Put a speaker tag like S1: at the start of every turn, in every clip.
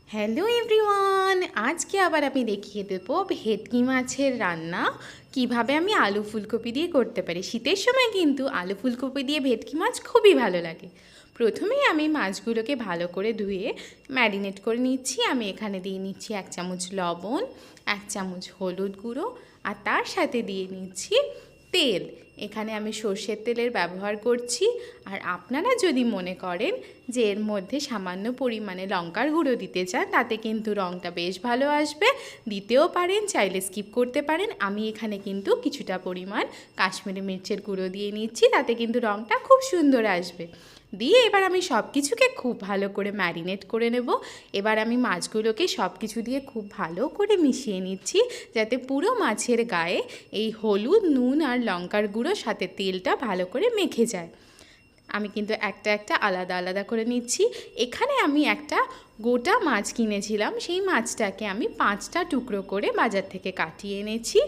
S1: Hello everyone, আজকে আবার আমি দেখিয়ে দেবো ভেটকি মাছের রান্না কিভাবে আমি আলু ফুলকপি দিয়ে করতে পারি। শীতের সময় কিন্তু আলু ফুলকপি দিয়ে ভেটকি মাছ খুবই ভালো লাগে। প্রথমেই আমি মাছগুলোকে ভালো করে ধুয়ে ম্যারিনেট করে নিচ্ছি। আমি এখানে দিয়ে নিচ্ছি 1 চামচ লবণ, 1 চামচ হলুদ গুঁড়ো, আর তার সাথে দিয়ে নিচ্ছি তেল। এখানে আমি সর্ষের তেলের ব্যবহার করছি। আর আপনারা যদি মনে করেন যে এর মধ্যে সামান্য পরিমাণে লঙ্কার গুঁড়ো দিতে চান, তাতে কিন্তু রঙটা বেশ ভালো আসবে, দিতেও পারেন, চাইলে স্কিপ করতে পারেন। আমি এখানে কিন্তু কিছুটা পরিমাণ কাশ্মীরি মির্চের গুঁড়ো দিয়ে নিচ্ছি, তাতে কিন্তু রঙটা খুব সুন্দর আসবে। দিয়ে এবার আমি সব কিছুকে খুব ভালো করে ম্যারিনেট করে নেব। এবার আমি মাছগুলোকে সব কিছু দিয়ে খুব ভালো করে মিশিয়ে নিচ্ছি, যাতে পুরো মাছের গায়ে এই হলুদ, নুন আর লঙ্কার গুঁড়োর সাথে তেলটা ভালো করে মেখে যায়। আমি কিন্তু একটা একটা আলাদা আলাদা করে নিচ্ছি। এখানে আমি একটা গোটা মাছ কিনেছিলাম, সেই মাছটাকে আমি 5টা টুকরো করে বাজার থেকে কাটিয়ে এনেছি।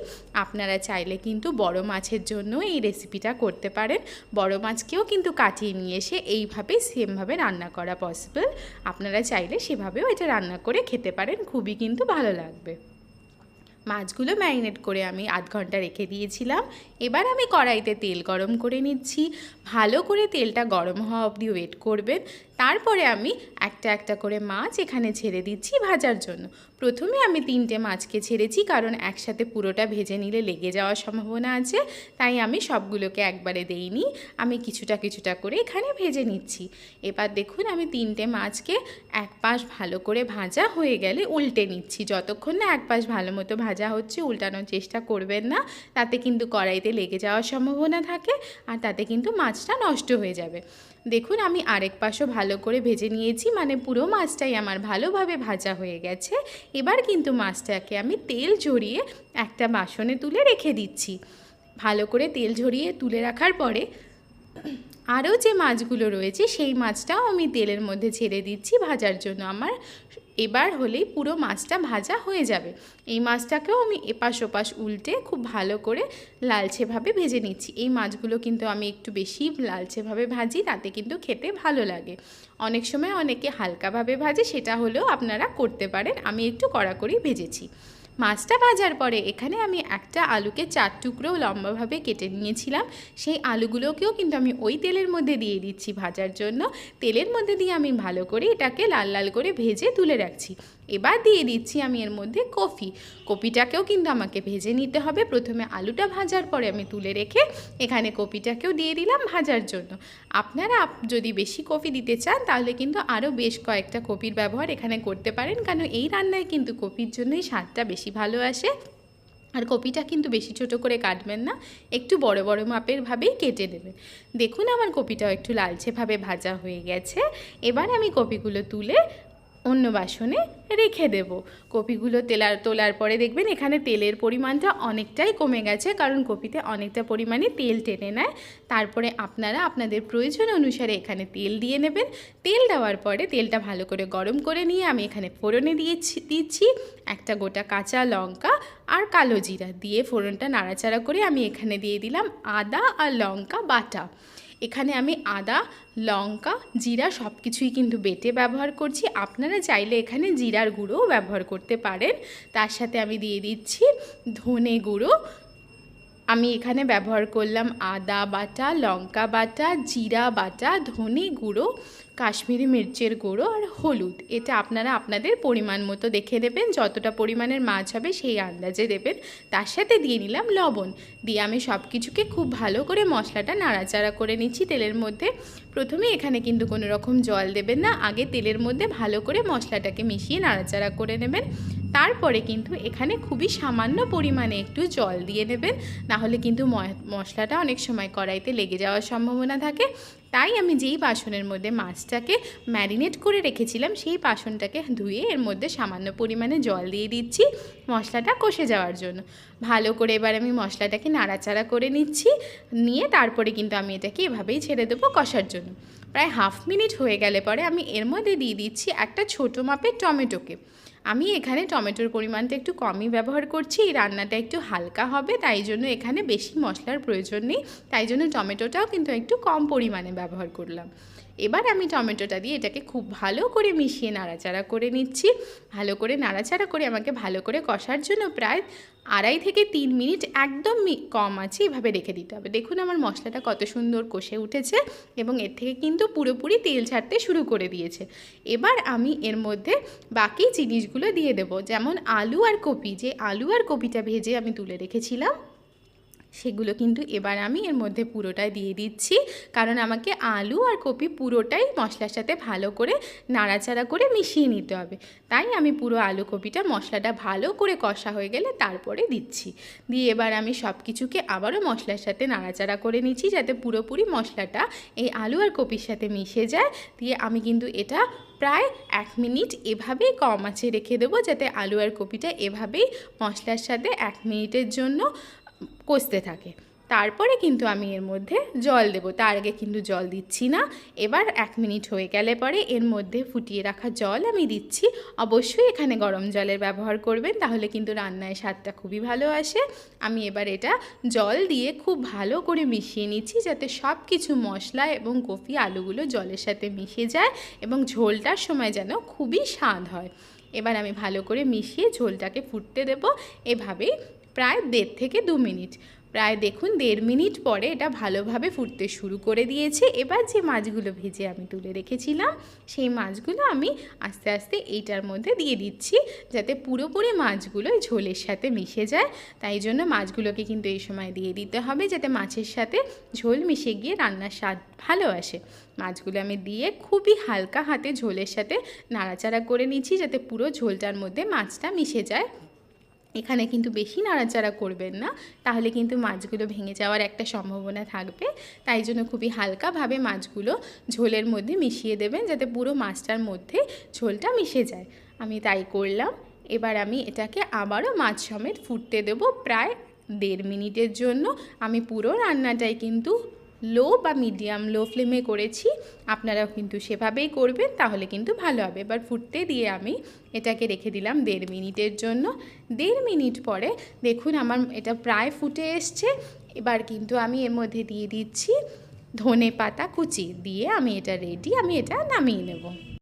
S1: আপনারা চাইলে কিন্তু বড় মাছের জন্য এই রেসিপিটা করতে পারেন। বড় মাছকেও কিন্তু কাটিয়ে নিয়ে এসে এইভাবে সেমভাবে রান্না করা পসিবল। আপনারা চাইলে সেভাবেও এটা রান্না করে খেতে পারেন, খুবই কিন্তু ভালো লাগবে। মাছগুলো ম্যারিনেট করে আমি আধ ঘন্টা রেখে দিয়েছিলাম। এবার আমি কড়াইতে তেল গরম করে নিচ্ছি। ভালো করে তেলটা গরম হওয়া অবধি ওয়েট করবেন। তারপরে আমি একটা একটা করে মাছ এখানে ছেড়ে দিচ্ছি ভাজার জন্য। প্রথমে আমি 3টে মাছকে ছেড়েছি, কারণ একসাথে পুরোটা ভেজে নিলে লেগে যাওয়ার সম্ভাবনা আছে, তাই আমি সবগুলোকে একবারে দেইনি। আমি কিছুটা কিছুটা করে এখানে ভেজে নিচ্ছি। এবার দেখুন, আমি 3টে মাছকে এক পাশ ভালো করে ভাজা হয়ে গেলে উল্টে নিচ্ছি। যতক্ষণ না এক পাশ ভালো মতো ভাজা হচ্ছে উল্টানোর চেষ্টা করবেন না, তাতে কিন্তু কড়াইতে লেগে যাওয়ার সম্ভাবনা থাকে, আর তাতে কিন্তু মাছটা নষ্ট হয়ে যাবে। দেখুন, আমি আরেক পাশও ভালো করে ভেজে নিয়েছি, মানে পুরো মাছটাই আমার ভালোভাবে ভাজা হয়ে গেছে। এবার কিন্তু মাছটাকে আমি তেল ঝরিয়ে একটা বাসনে তুলে রেখে দিচ্ছি। ভালো করে তেল ঝরিয়ে তুলে রাখার পরে আরও যে মাছগুলো রয়েছে সেই মাছটাও আমি তেলের মধ্যে ছেড়ে দিচ্ছি ভাজার জন্য। আমার এবার হলেই পুরো মাছটা ভাজা হয়ে যাবে। এই মাছটাকেও আমি এপাশ ওপাশ উল্টে খুব ভালো করে লালচেভাবে ভেজে নিচ্ছি। এই মাছগুলো কিন্তু আমি একটু বেশি লালচেভাবে ভাজি, তাতে কিন্তু খেতে ভালো লাগে। অনেক সময় অনেকে হালকাভাবে ভাজে, সেটা হলেও আপনারা করতে পারেন। আমি একটু কড়া করেই ভেজেছি। মাছটা ভাজার পরে এখানে আমি একটা আলুকে 4 টুকরো লম্বাভাবে কেটে নিয়েছিলাম। সেই আলুগুলোকেও কিন্তু আমি ওই তেলের মধ্যে দিয়ে দিচ্ছি ভাজার জন্য। তেলের মধ্যে দিয়ে আমি ভালো করে এটাকে লাল লাল করে ভেজে তুলে রাখছি। এবার দিয়ে দিচ্ছি আমি এর মধ্যে কপিটাকেও কিন্তু আমাকে ভেজে নিতে হবে। প্রথমে আলুটা ভাজার পরে আমি তুলে রেখে এখানে কপিটাকেও দিয়ে দিলাম ভাজার জন্য। আপনারা যদি বেশি কপি দিতে চান তাহলে কিন্তু আরও বেশ কয়েকটা কপির ব্যবহার এখানে করতে পারেন, কারণ এই রান্নায় কিন্তু কপির জন্যই স্বাদটা বেশি ভালো আসে। আর কপিটা কিন্তু বেশি ছোট করে কাটবেন না, একটু বড় বড় মাপের ভাবেই কেটে নেবেন। দেখুন, আমার কপিটাও একটু লালচেভাবে ভাজা হয়ে গেছে। এবার আমি কপিগুলো তুলে অন্য বাসনে রেখে দেব। কপিগুলো তোলার পরে দেখবেন এখানে তেলের পরিমাণটা অনেকটাই কমে গেছে, কারণ কপিতে অনেকটা পরিমাণে তেল টেনে নেয়। তারপরে আপনারা আপনাদের প্রয়োজন অনুসারে এখানে তেল দিয়ে নেবেন। তেল দেওয়ার পরে তেলটা ভালো করে গরম করে নিয়ে আমি এখানে ফোড়নে দিচ্ছি একটা গোটা কাঁচা লঙ্কা আর কালো জিরা দিয়ে ফোড়নটা নাড়াচাড়া করে আমি এখানে দিয়ে দিলাম আদা আর লঙ্কা বাটা। এখানে আমি আদা, লঙ্কা, জিরা সব কিছুই কিন্তু বেটে ব্যবহার করছি। আপনারা চাইলে এখানে জিরার গুঁড়োও ব্যবহার করতে পারেন। তার সাথে আমি দিয়ে দিচ্ছি ধনে গুঁড়ো। আমি এখানে ব্যবহার করলাম আদা বাটা, লঙ্কা বাটা, জিরা বাটা, ধনে গুঁড়ো, কাশ্মীরি মির্চের গুঁড়ো আর হলুদ। এটা আপনারা আপনাদের পরিমাণ মতো দেখে দেবেন, যতটা পরিমাণের মাছ হবে সেই আন্দাজে দেবেন। তার সাথে দিয়ে নিলাম লবণ। দিয়ে আমি সব কিছুকে খুব ভালো করে মশলাটা নাড়াচাড়া করে নিচ্ছি তেলের মধ্যে। প্রথমে এখানে কিন্তু কোনো রকম জল দেবেন না, আগে তেলের মধ্যে ভালো করে মশলাটাকে মিশিয়ে নাড়াচাড়া করে নেবেন। তারপরে কিন্তু এখানে খুবই সামান্য পরিমাণে একটু জল দিয়ে নেবেন, নাহলে কিন্তু মশলাটা অনেক সময় কড়াইতে লেগে যাওয়ার সম্ভাবনা থাকে। তাই আমি যেই বাসনের মধ্যে মাছটাকে ম্যারিনেট করে রেখেছিলাম সেই বাসনটাকে ধুয়ে এর মধ্যে সামান্য পরিমাণে জল দিয়ে দিচ্ছি মশলাটা কষে যাওয়ার জন্য। ভালো করে এবার আমি মশলাটাকে নাড়াচাড়া করে নিচ্ছি, নিয়ে তারপরে কিন্তু আমি এটাকে এভাবেই ছেড়ে দেবো কষার জন্য। প্রায় হাফ মিনিট হয়ে গেলে পরে আমি এর মধ্যে দিয়ে দিচ্ছি একটা ছোটো মাপের টমেটোকে। আমি এখানে টমেটোর পরিমাণটা একটু কমই ব্যবহার করছি। এই রান্নাটা একটু হালকা হবে, তাই জন্য এখানে বেশি মশলার প্রয়োজন নেই, তাই জন্য টমেটোটাও কিন্তু একটু কম পরিমাণে ব্যবহার করলাম। এবার আমি টমেটোটা দিয়ে এটাকে খুব ভালো করে মিশিয়ে নাড়াচাড়া করে নিচ্ছি। ভালো করে নাড়াচাড়া করে আমাকে ভালো করে কষার জন্য প্রায় 2.5 থেকে 3 মিনিট একদম কম আছে এভাবে রেখে দিতে হবে। দেখুন আমার মশলাটা কত সুন্দর কষে উঠেছে এবং এর থেকে কিন্তু পুরোপুরি তেল ছাড়তে শুরু করে দিয়েছে। এবার আমি এর মধ্যে বাকি জিনিসগুলো দিয়ে দেবো, যেমন আলু আর কপি। যে আলু আর কপিটা ভেজে আমি তুলে রেখেছিলাম সেগুলো কিন্তু এবার আমি এর মধ্যে পুরোটাই দিয়ে দিচ্ছি, কারণ আমাকে আলু আর কপি পুরোটাই মশলার সাথে ভালো করে নাড়াচাড়া করে মিশিয়ে নিতে হবে। তাই আমি পুরো আলু কপিটা মশলাটা ভালো করে কষা হয়ে গেলে তারপরে দিচ্ছি। দিয়ে এবার আমি সব কিছুকে আবারও মশলার সাথে নাড়াচাড়া করে নিচ্ছি যাতে পুরোপুরি মশলাটা এই আলু আর কপির সাথে মিশে যায়। দিয়ে আমি কিন্তু এটা প্রায় 1 মিনিট এভাবেই কম আঁচে রেখে দেবো, যাতে আলু আর কপিটা এভাবেই মশলার সাথে 1 মিনিটের জন্য কষতে থাকে। তারপরে কিন্তু আমি এর মধ্যে জল দেবো, তার আগে কিন্তু জল দিচ্ছি না। এবার 1 মিনিট হয়ে গেলে পরে এর মধ্যে ফুটিয়ে রাখা জল আমি দিচ্ছি। অবশ্যই এখানে গরম জলের ব্যবহার করবেন, তাহলে কিন্তু রান্নায় স্বাদটা খুবই ভালো আসে। আমি এবার এটা জল দিয়ে খুব ভালো করে মিশিয়ে নিচ্ছি যাতে সব কিছু মশলা এবং কপি আলুগুলো জলের সাথে মিশে যায় এবং ঝোলটার সময় যেন খুবই স্বাদ হয়। এবার আমি ভালো করে মিশিয়ে ঝোলটাকে ফুটতে দেবো এভাবেই প্রায় 1.5 থেকে 2 মিনিট। প্রায় দেখুন 1.5 মিনিট পরে এটা ভালোভাবে ফুটতে শুরু করে দিয়েছে। এবার যে মাছগুলো ভেজে আমি তুলে রেখেছিলাম সেই মাছগুলো আমি আস্তে আস্তে এইটার মধ্যে দিয়ে দিচ্ছি যাতে পুরোপুরি মাছগুলো ঝোলের সাথে মিশে যায়। তাই জন্য মাছগুলোকে কিন্তু এই সময় দিয়ে দিতে হবে যাতে মাছের সাথে ঝোল মিশে গিয়ে রান্নার স্বাদ ভালো আসে। মাছগুলো আমি দিয়ে খুবই হালকা হাতে ঝোলের সাথে নাড়াচাড়া করে নিচ্ছি যাতে পুরো ঝোলটার মধ্যে মাছটা মিশে যায়। এখানে কিন্তু বেশি নাড়াচাড়া করবেন না, তাহলে কিন্তু মাছগুলো ভেঙে যাওয়ার একটা সম্ভাবনা থাকবে। তাই জন্য খুবই হালকাভাবে মাছগুলো ঝোলের মধ্যে মিশিয়ে দেবেন যাতে পুরো মাছটার মধ্যে ঝোলটা মিশে যায়। আমি তাই করলাম। এবার আমি এটাকে আবারও মাছ সমেত ফুটতে দেবো প্রায় 1.5 মিনিটের জন্য। আমি পুরো রান্নাটাই কিন্তু লো বা মিডিয়াম লো ফ্লেমে করেছি, আপনারাও কিন্তু সেভাবেই করবেন, তাহলে কিন্তু ভালো হবে। এবার ফুটতে দিয়ে আমি এটাকে রেখে দিলাম 1.5 মিনিটের জন্য। 1.5 মিনিট পরে দেখুন আমার এটা প্রায় ফুটে এসছে। এবার কিন্তু আমি এর মধ্যে দিয়ে দিচ্ছি ধনে পাতা কুচি, দিয়ে আমি এটা রেডি, আমি এটা নামিয়ে নেব।